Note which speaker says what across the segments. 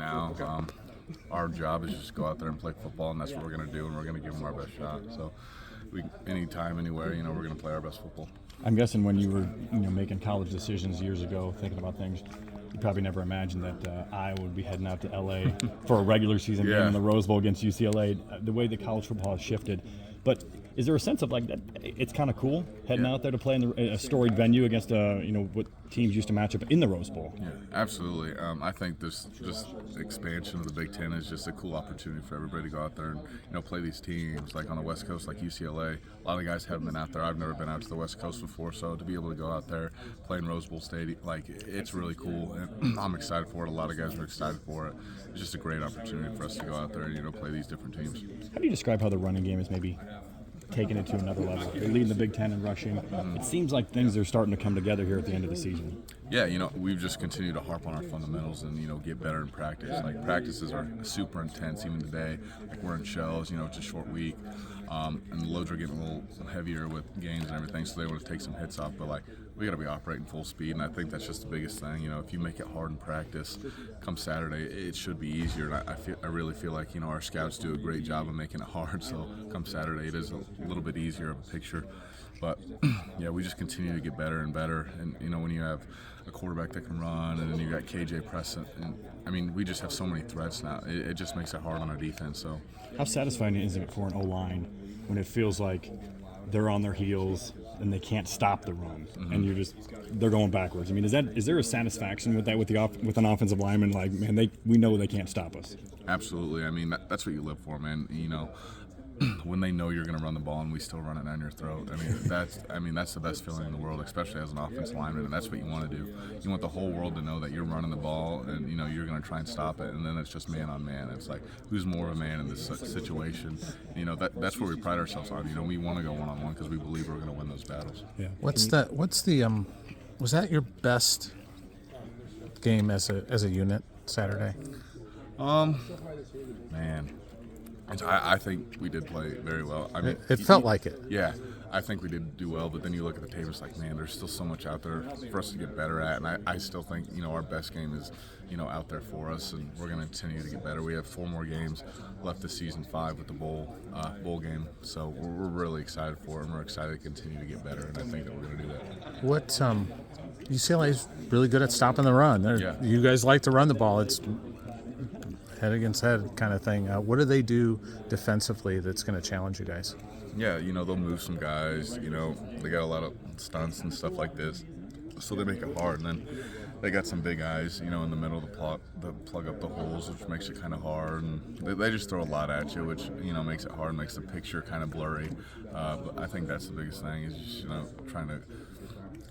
Speaker 1: now. Our job is just go out there and play football, and that's what we're going to do, and we're going to give them our best shot. So, anytime, anywhere, we're going to play our best football.
Speaker 2: I'm guessing when you were making college decisions years ago, thinking about things, you probably never imagined that Iowa would be heading out to LA for a regular season game in the Rose Bowl against UCLA. The way that college football has shifted, but is there a sense of like that? It's kind of cool heading out there to play in a storied venue against what teams used to match up in the Rose Bowl.
Speaker 1: Yeah, absolutely. I think this just expansion of the Big Ten is just a cool opportunity for everybody to go out there and play these teams like on the West Coast, like UCLA. A lot of guys haven't been out there. I've never been out to the West Coast before, so to be able to go out there, play in Rose Bowl Stadium, like it's really cool, and I'm excited for it. A lot of guys are excited for it. It's just a great opportunity for us to go out there and play these different teams.
Speaker 2: How do you describe how the running game is maybe taking it to another level? They're leading the Big Ten in rushing. It seems like things are starting to come together here at the end of the season.
Speaker 1: Yeah, we've just continued to harp on our fundamentals and, get better in practice. Like, practices are super intense even today. Like, we're in shells, it's a short week. And the loads are getting a little heavier with games and everything, so they want to take some hits off. But, we got to be operating full speed, and I think that's just the biggest thing. If you make it hard in practice, come Saturday, it should be easier. And I really feel like, our scouts do a great job of making it hard. So come Saturday, it is a little bit easier of a picture. But, yeah, we just continue to get better and better. And, when you have a quarterback that can run, and then you got KJ Preston, and we just have so many threats now. It just makes it hard on our defense. So, how
Speaker 2: satisfying is it for an O-line when it feels like they're on their heels and they can't stop the run, and they're going backwards? I mean, is there a satisfaction with that with an offensive lineman? Like, man, we know they can't stop us.
Speaker 1: Absolutely. I mean, that's what you live for, man. When they know you're going to run the ball and we still run it down your throat. That's the best feeling in the world, especially as an offensive lineman, and that's what you want to do. You want the whole world to know that you're running the ball and, you're going to try and stop it, and then it's just man on man. It's like, who's more of a man in this situation? That's where we pride ourselves on. We want to go one-on-one because we believe we're going to win those battles.
Speaker 3: Yeah. Was that your best game as a unit Saturday?
Speaker 1: Man. I think we did play very well. I mean,
Speaker 3: it felt like it.
Speaker 1: Yeah, I think we did do well, but then you look at the tape, it's like, man, there's still so much out there for us to get better at, and I still think, our best game is, out there for us, and we're going to continue to get better. We have 4 more games left this season, 5 with the bowl game, so we're really excited for it, and we're excited to continue to get better, and I think that we're going to do that.
Speaker 3: What UCLA is really good at stopping the run. You guys like to run the ball. It's head against head kind of thing. What do they do defensively that's going to challenge you guys?
Speaker 1: Yeah, they'll move some guys. They got a lot of stunts and stuff like this, so they make it hard. And then they got some big guys, in the middle to plug up the holes, which makes it kind of hard. And they just throw a lot at you, which makes it hard, makes the picture kind of blurry. But I think that's the biggest thing is just trying to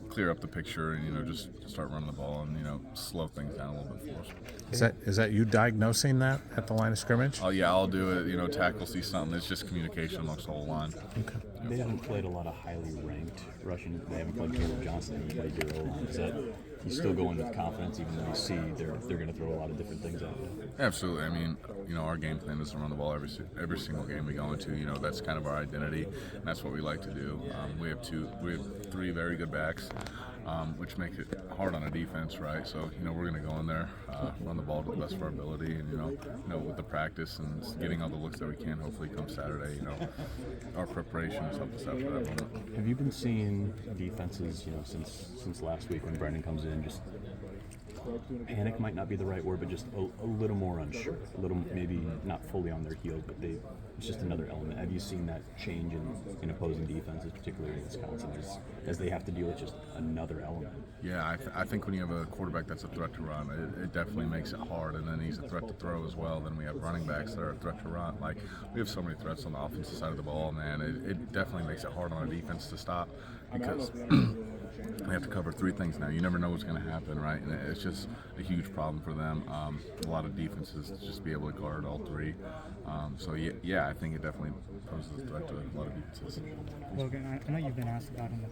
Speaker 1: clear up the picture and just start running the ball and slow things down a little bit for us.
Speaker 3: Is that you diagnosing that at the line of scrimmage?
Speaker 1: Oh yeah, I'll do it. Tackle, see something. It's just communication amongst the whole line.
Speaker 3: Okay.
Speaker 2: They haven't played a lot of highly ranked rushing. They haven't played Caleb Johnson and played your O-line. Is that you still go in with confidence, even though you see they're going to throw a lot of different things at you?
Speaker 1: Absolutely. I mean, our game plan is to run the ball every single game we go into. That's kind of our identity, and that's what we like to do. We have 3 very good backs, which makes it hard on a defense, right? So, we're going to go in there, run the ball to the best of our ability, and with the practice and getting all the looks that we can, hopefully come Saturday, our preparation has helped us out for that moment.
Speaker 2: Have you been seeing defenses, since last week when Brendan comes in, just panic might not be the right word, but just a little more unsure, a little maybe not fully on their heels, but it's just another element. Have you seen that change in opposing defenses, particularly in Wisconsin, as they have to deal with just another element?
Speaker 1: Yeah, I think when you have a quarterback that's a threat to run, it definitely makes it hard, and then he's a threat to throw as well. Then we have running backs that are a threat to run. Like, we have so many threats on the offensive side of the ball, man. It definitely makes it hard on a defense to stop because they have to cover 3 things now. You never know what's going to happen, right? And it's just a huge problem for them. A lot of defenses to just be able to guard all 3. So, yeah, I think it definitely poses a threat to a lot of defenses.
Speaker 4: Logan, I know you've been asked about in the